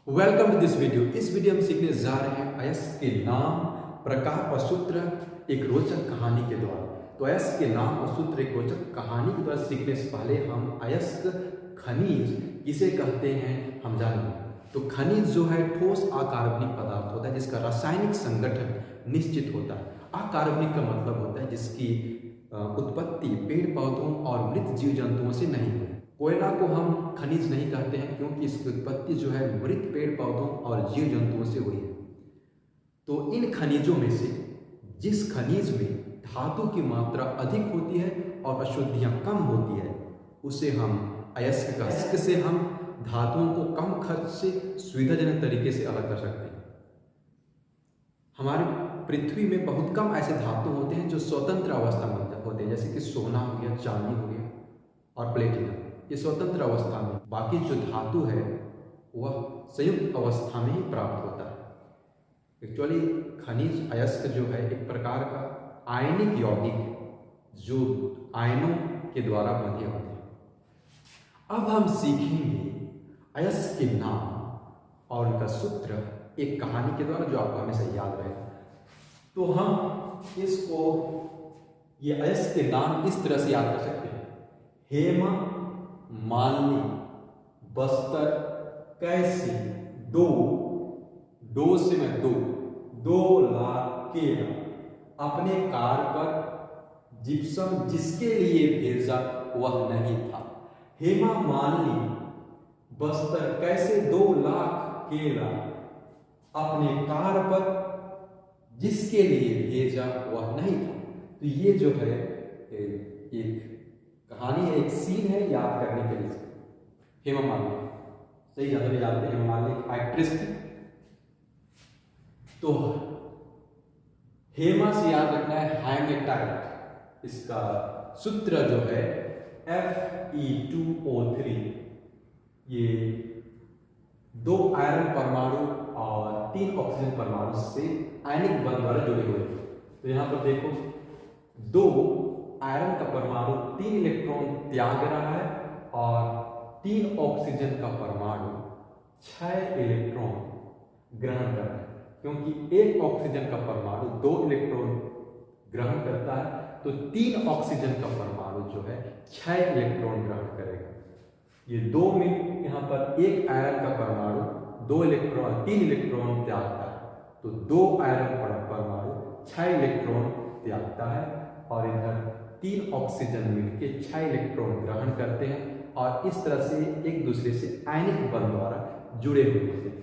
Welcome to this video. इस वीडियो में सीखने जा रहे हैं अयस्क के नाम, प्रकार और सूत्र एक रोचक कहानी के द्वारा। तो अयस्क के नाम और सूत्र एक रोचक कहानी के द्वारा सीखने से पहले हम अयस्क खनिज किसे कहते हैं हम जानेंगे। तो खनिज जो है ठोस अकार्बनिक पदार्थ होता है जिसका रासायनिक संगठन निश्चित होता है। अकार्बनिक का मतलब होता है जिसकी उत्पत्ति पेड़ पौधों और मृत जीव जंतुओं से नहीं हुई। कोयला को हम खनिज नहीं कहते हैं क्योंकि इसकी उत्पत्ति जो है मृत पेड़ पौधों और जीव जंतुओं से हुई है। तो इन खनिजों में से जिस खनिज में धातु की मात्रा अधिक होती है और अशुद्धियां कम होती है उसे हम अयस्क कहते हैं। इससे हम धातुओं को कम खर्च से सुविधाजनक तरीके से अलग कर सकते हैं। हमारे पृथ्वी में बहुत कम ऐसे धातु होते हैं जो स्वतंत्र अवस्था में होते हैं, जैसे कि सोना हो गया, चांदी हो गया और प्लेटिनम। ये स्वतंत्र अवस्था में, बाकी जो धातु है वह संयुक्त अवस्था में ही प्राप्त होता है। एक्चुअली खनिज अयस्क जो है एक प्रकार का आयनिक यौगिक जो आयनों के द्वारा बने होते हैं। अब हम सीखेंगे अयस्क के नाम और उनका सूत्र एक कहानी के द्वारा जो आपको हमेशा याद रहेगा। तो हम इसको ये अयस्क के नाम इस तरह से याद कर सकते हैं। हेमा मालिनी बस्तर कैसी दो से मैं 2 लाख केला अपने कार पर जिप्सम जिसके लिए भेजा वह नहीं था। हेमा मालिनी बस्तर कैसे 2 लाख केला अपने कार पर जिसके लिए भेजा वह नहीं था। तो ये जो है एक कहानी है, एक सीन है याद करने के लिए। हेमा मालिनी सही ज्यादा भी जानते हैं, हेमा मालिनी एक एक्ट्रेस थी। तो हेमा से याद रखना है हेमेटाइट। इसका सूत्र जो है Fe2O3। ये 2 आयरन परमाणु और 3 ऑक्सीजन परमाणु से आयनिक बंध द्वारा जुड़े हुए हैं। तो यहां पर देखो 2 आयरन का परमाणु 3 इलेक्ट्रॉन त्याग रहा है और 3 ऑक्सीजन का परमाणु 6 इलेक्ट्रॉन ग्रहण कर रहा है। क्योंकि 1 ऑक्सीजन का परमाणु 2 इलेक्ट्रॉन ग्रहण करता है तो 3 ऑक्सीजन का परमाणु जो है 6 इलेक्ट्रॉन ग्रहण करेगा। ये 2 में यहाँ पर 1 आयरन का परमाणु 3 इलेक्ट्रॉन त्यागता है तो 2 आयरन परमाणु 6 इलेक्ट्रॉन त्यागता है और इधर 3 ऑक्सीजन मिलकर 6 इलेक्ट्रॉन ग्रहण करते हैं और इस तरह से एक दूसरे से आयनिक बंध द्वारा जुड़े हुए होते हैं।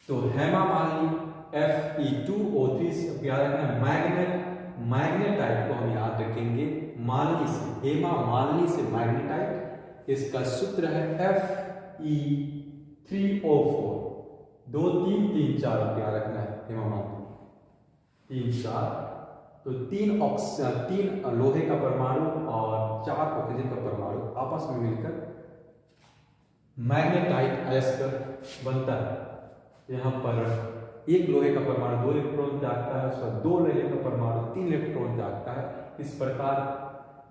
तो हेमा मालिनी Fe2O3 से याद रखना। मैग्नेटाइट को हम याद रखेंगे मालिनी से, हेमा मालिनी से मैग्नेटाइट। इसका सूत्र है Fe3O4। 2 3 3 4 याद रखना है हेमा मालिनी 3 4। तो 3 लोहे का परमाणु और 4 ऑक्सीजन का परमाणु आपस में मिलकर मैग्नेटाइट अयस्क बनता है। यहाँ पर 1 लोहे का परमाणु 2 इलेक्ट्रॉन त्यागता है, उसका 2 लोहे का परमाणु 3 इलेक्ट्रॉन त्यागता है। इस प्रकार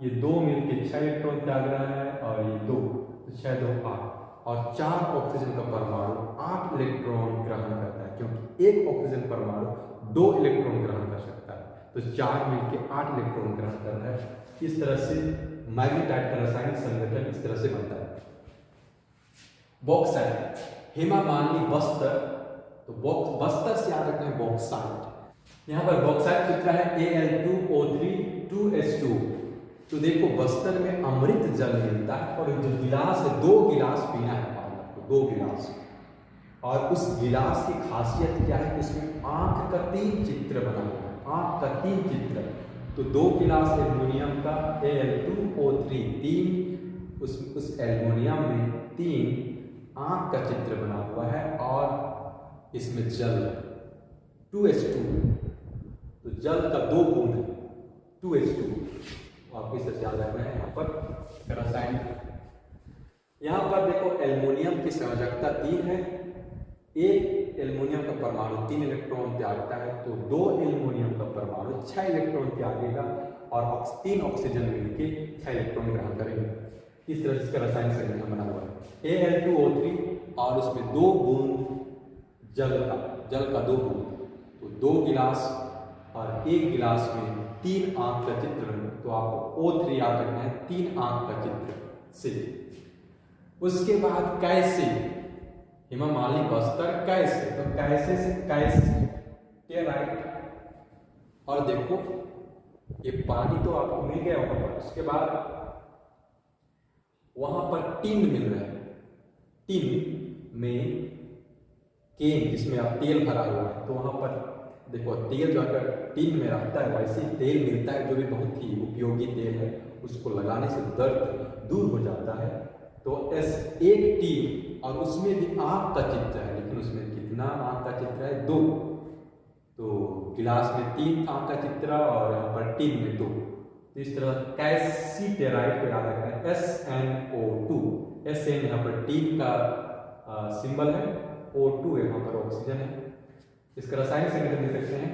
ये 2 मिलकर 6 इलेक्ट्रॉन त्याग रहा है और ये 2 तो 6 2 8 और 4 ऑक्सीजन का परमाणु 8 इलेक्ट्रॉन ग्रहण करता है क्योंकि 1 ऑक्सीजन परमाणु 2 इलेक्ट्रॉन ग्रहण कर सकता है। तो 4 मिलकर 8 इलेक्ट्रॉन ग्रहण कर रहा है। इस तरह से मैग्नेटाइट का रासायनिक संगठन इस तरह से बनता है। बॉक्साइट, हेमा मालिनी बस्तर, तो बस्तर से याद रखना है बॉक्साइट। यहाँ पर बॉक्साइट सूत्र है Al2O3 2S2। तो देखो बस्तर में अमृत जल मिलता है और जो गिलास है 2 गिलास पीना है आपको, 2 गिलास। और उस गिलास की खासियत क्या है, उसमें आंख का 3 चित्र बना हुआ है, आंख का 3 चित्र। तो 2 गिलास एल्युमिनियम का Al2O3 3, उस एल्युमिनियम में 3 आंख का चित्र बना हुआ है और इसमें जल 2H2। तो जल का 2 बूंद 2H2 आपको इस तरह से याद रखना है। यहाँ पर रासायनिक, यहाँ पर देखो एल्युमिनियम की संयोजकता 3 है। 1 एल्युमिनियम का परमाणु 3 इलेक्ट्रॉन त्यागता है तो 2 एल्युमिनियम का परमाणु 6 इलेक्ट्रॉन त्यागेगा और 3 ऑक्सीजन मिलकर 6 इलेक्ट्रॉन ग्रहण करेंगे। इस तरह से इसका रासायनिक संयोजन बना हुआ है। Al2O3 और उसमें 2 बूंद जल का 2 बूंद, तो 2 गिलास और 1 गिलास में 3 आंख का चित्र, तो आपको O3 याद रखना है, 3 आंख का चित्र से। उसके बाद कैसे, हेमा मालिनी बस्तर कैसे, तो कैसे से कैसे राइट। और देखो ये पानी तो आपको मिल गया वहां पर। उसके बाद वहां पर टिन मिल रहा है, टिन में केन जिसमें आप तेल भरा हुआ है, तो वहां पर देखो तेल जो अगर टिन में रहता है वैसे तेल मिलता है जो भी बहुत ही उपयोगी तेल है, उसको लगाने से दर्द दूर हो जाता है। तो एक टिन और उसमें भी आंख का चित्र है, लेकिन उसमें कितना आंख का चित्र है, 2। तो गिलास में 3 आंख का चित्र और यहाँ पर टिन में 2। तो इस तरह कैल्सीटेराइड को याद रखना है, SnO2। Sn यहाँ पर टिन का सिंबल है, O2 यहाँ पर ऑक्सीजन है। इसका रासायनिक संगठन देख सकते हैं,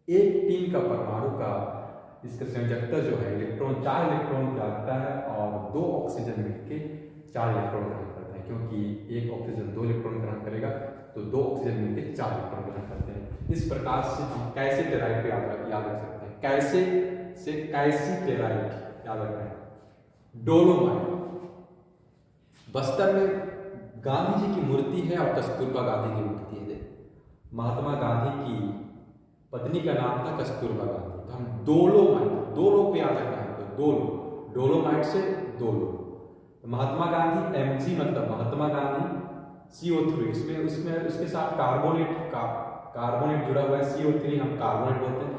एक टिन का परमाणु का इसका संयोजकता जो है इलेक्ट्रॉन 4 इलेक्ट्रॉन रखता है और 2 ऑक्सीजन मिलकर 4 इलेक्ट्रॉन ग्रहण करते हैं, क्योंकि एक ऑक्सीजन 2 इलेक्ट्रॉन ग्रहण करेगा तो 2 ऑक्सीजन मिलकर 4 इलेक्ट्रॉन ग्रहण करते हैं। इस प्रकार से हम कैल्सीटेराइड को याद रख सकते हैं, कैसे से कैल्सीटेराइड याद रखना है। डोलोमाइट, बस्तर में गांधी जी की मूर्ति है और कस्तूरबा गांधी की मूर्ति है। महात्मा गांधी की पत्नी का नाम था कस्तूरबा गांधी, तो हम दोलो पे याद रखना है, तो डोलोमाइट से दोलो। तो महात्मा गांधी Mg मतलब महात्मा गांधी, CO3 इसमें उसके साथ कार्बोनेट जुड़ा हुआ है, CO3 हम कार्बोनेट बोलते हैं।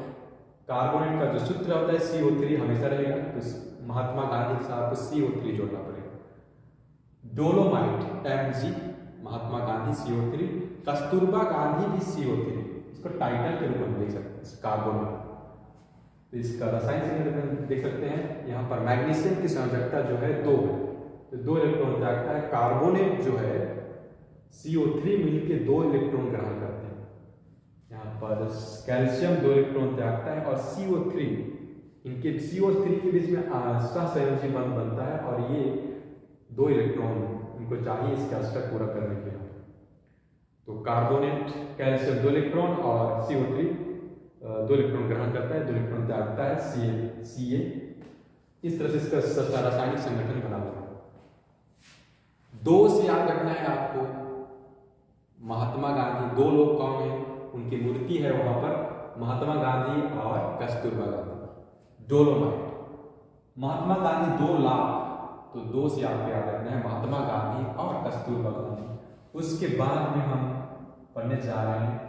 कार्बोनेट का जो सूत्र होता है CO3 हमेशा रहेगा, तो महात्मा गांधी के साथ CO3 जोड़ना पड़ेगा। Dolomite Mg, Mahatma Gandhi CO3, Kasturba Gandhi भी CO3, इसको टाइटल के रूप में देख सकते हैं कार्बोनेट। तो इसका रासायनिक संगठन देख सकते हैं, यहाँ पर मैग्नीशियम की संयोजकता जो है 2 है, तो 2 इलेक्ट्रॉन त्यागता है। कार्बोनेट जो है CO3 मिलकर 2 इलेक्ट्रॉन ग्रहण करते हैं। यहाँ पर कैल्शियम 2 इलेक्ट्रॉन त्यागता है और CO3 के बीच में सहसंयोजी बंध बनता है और ये 2 इलेक्ट्रॉन इनको चाहिए इसका अष्टक पूरा करने के लिए। तो कार्बोनेट कैल्शियम 2 इलेक्ट्रॉन और CO3 2 इलेक्ट्रॉन ग्रहण करता है, 2 इलेक्ट्रॉन त्यागता है, Ca। इस तरह से इसका रासायनिक संगठन बना हुआ है। 2 से याद रखना है आपको, महात्मा गांधी, 2 लोग कौन है, उनकी मूर्ति है वहां पर, महात्मा गांधी और कस्तूरबा गांधी। डोलोमाइट, महात्मा गांधी 2 लाख, तो 2 से आपको याद रखना है महात्मा गांधी और कस्तूरबा गांधी। उसके बाद में हम पढ़ने जा रहे हैं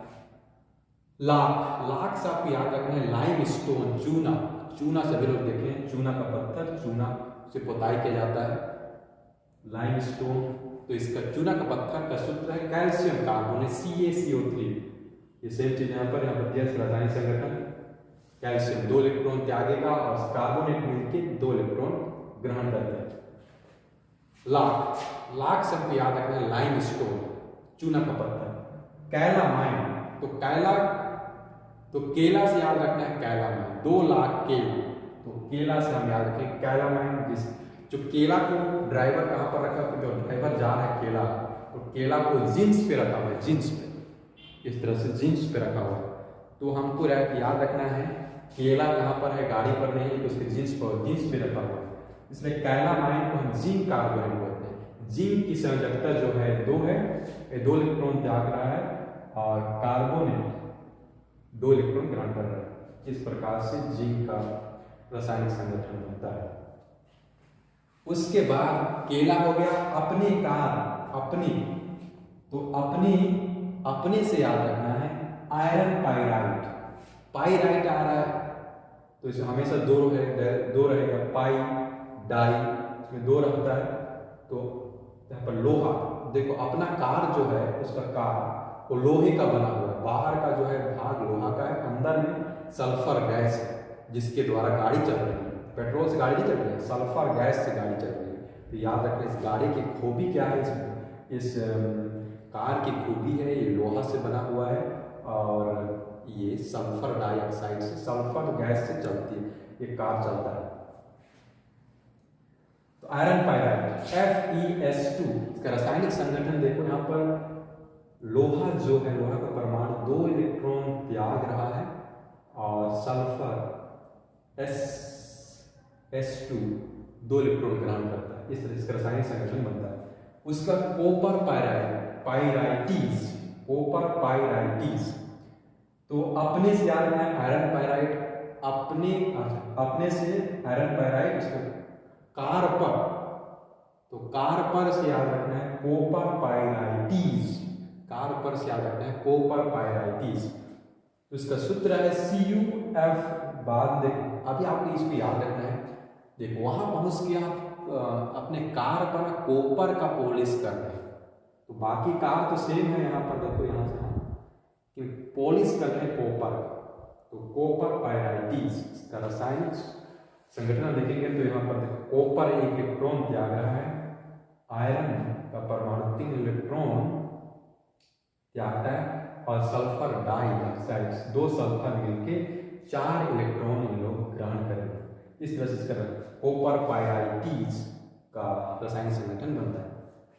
लाख से आपको याद रखना है लाइमस्टोन, चूना सभी लोग देखें, चूना का पत्थर, चूना से पोताई किया जाता है, लाइमस्टोन। तो इसका चूना का पत्थर का सूत्र है कैल्शियम कार्बोनेट CaCO3। ये सेम चीज यहाँ पर रासायनिक संगठन, कैल्शियम 2 इलेक्ट्रॉन त्यागेगा और कार्बोनेट मिलकर 2 इलेक्ट्रॉन ग्रहण करते हैं। लाख से आपको याद रखना है लाइमस्टोन, चूना का पत्थर। कैलामाइन, तो केला से याद रखना है कैलामाइन, 2 लाख केला, तो केला से हम याद रखें कैलामाइन। जो केला को ड्राइवर कहाँ पर रखा, तो ड्राइवर जा रहा है केला, तो केला को जींस पे रखा हुआ है, जींस पे, इस तरह से जींस पे रखा हुआ है। तो हमको याद रखना है केला कहाँ पर है, गाड़ी पर नहीं, तो उसके जींस पे रखा हुआ है, इसलिए कैलामाइन को हम जिंक कार्बोनेट बोलते हैं। जिंक की संयोजकता जो है 2 है, 2 इलेक्ट्रॉन त्याग रहा है और कार्बोनेट 2 इलेक्ट्रॉन ग्रहण कर रहा है। इस प्रकार से जिंक का रासायनिक संगठन बनता है। उसके बाद केला हो गया अपने, तो अपने से याद रखना है आयरन पाइराइट आ रहा है, तो इसे हमेशा 2 रहेगा, पाई डाई, इसमें 2 रहता है। तो यहाँ पर लोहा, देखो अपना कार जो है उसका कार वो लोहे का बना हुआ है, बाहर का जो है भाग लोहा का है, अंदर में सल्फर गैस है जिसके द्वारा गाड़ी चल रही है। पेट्रोल से गाड़ी नहीं चल रही है, सल्फर गैस से गाड़ी चल रही है। तो याद रखें इस गाड़ी की खूबी क्या है, इस कार की खूबी है ये लोहा से बना हुआ है और ये सल्फर डाइऑक्साइड से, सल्फर गैस से चलती है ये कार चलता है। तो आयरन पायराइट FeS2, इसका रासायनिक संगठन देखो यहाँ पर लोहा जो है, लोहा का परमाणु 2 इलेक्ट्रॉन त्याग रहा है और सल्फर S2 2 इलेक्ट्रॉन ग्रहण करता है। इस तरह इसका रासायनिक संगठन बनता है। उसका कॉपर पायराइटीज, कॉपर पायराइटीज, तो अपने से याद रखना है आयरन पायराइट, अपने से आयरन पायराइट, कार्पर, तो कार्पर से याद रखना है कॉपर पायराइटीज, कार्पर से याद रखना है कॉपर पायराइटीज। तो इसका सूत्र है CuF, बाद देखो अभी आपको इसको याद रखना है। देखो वहां पहुंच के आप अपने कार पर कॉपर का पॉलिश कर रहे हैं, तो बाकी कार तो सेम है, यहाँ पर देखो यहाँ से कि पॉलिश कर रहे हैं कॉपर का, तो कॉपर पायराइटीज इसका रासायनिक संगठन देखेंगे तो यहाँ पर देखो कॉपर 1 इलेक्ट्रॉन त्याग रहा है, आयरन का परमाणु 3 इलेक्ट्रॉन त्यागता है और सल्फर डाइऑक्साइड 2 सल्फर मिलके 4 इलेक्ट्रॉन इन लोग ग्रहण करेंगे। इस तरह से इसका कॉपर पायराइटीज का रासायनिक संगठन बनता है।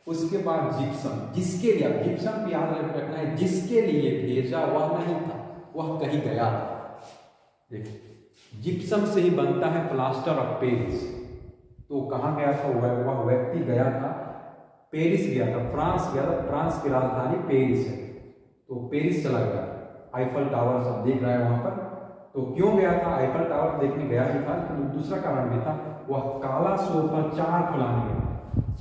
उसके बाद जिप्सम, जिसके लिए आप जिप्सम को याद रखना है, जिसके लिए भेजा वह नहीं था, वह कहीं गया था। देखिए जिप्सम से ही बनता है प्लास्टर ऑफ पेरिस, तो कहाँ गया था वह व्यक्ति गया था, पेरिस गया था, फ्रांस गया था, फ्रांस की राजधानी पेरिस है, तो पेरिस चला गया। आईफल टावर सब देख रहा है वहां पर, तो क्यों गया था? आईफल टावर देखने गया ही था, लेकिन दूसरा कारण भी था, वह काला सोफा 4 को लाने गया,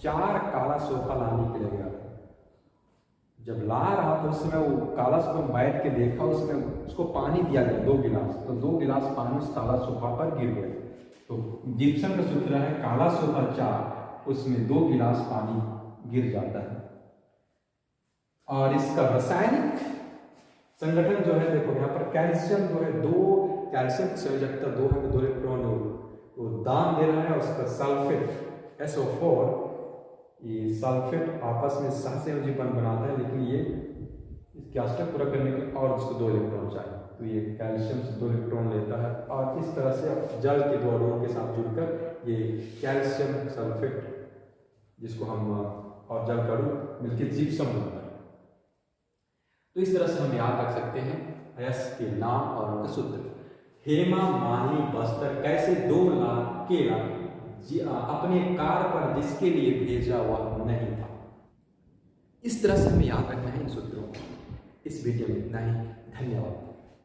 4 काला सोफा लाने के लिए गया था। जब ला रहा था उस समय वो काला सोफा बैठ के देखा, उसमें उसको पानी दिया गया 2 गिलास, तो 2 गिलास पानी उस काला सोफा पर गिर गया। तो जिप्सम का सूत्र है काला सोफा 4, उसमें 2 गिलास पानी गिर जाता है। और इसका रासायनिक संगठन जो है देखो यहाँ पर कैल्शियम जो है 2 कैल्शियम की संयोजकता 2 है, 2 इलेक्ट्रॉन वो दान दे रहा है। उसका सल्फेट SO4, ये सल्फेट आपस में सहसंयोजीपन बनाता है, लेकिन ये इसकी अष्टक पूरा करने के और उसको 2 इलेक्ट्रॉन चाहिए, तो ये कैल्शियम से 2 इलेक्ट्रॉन लेता है और इस तरह से जल के 2 अणुओं के साथ जुड़कर ये कैल्शियम सल्फेट, जिसको हम और जल का अणु मिलकर जिप्सम बनता है। तो इस तरह से हम याद रख सकते हैं अयस्क के नाम और उनका सूत्र। हेमा मालिनी बस्तर कैसे 2 लाख के अपने कार पर जिसके लिए भेजा वह नहीं था। इस तरह से हमें याद रखना है इन सूत्रों को। इस वीडियो में इतना ही, धन्यवाद।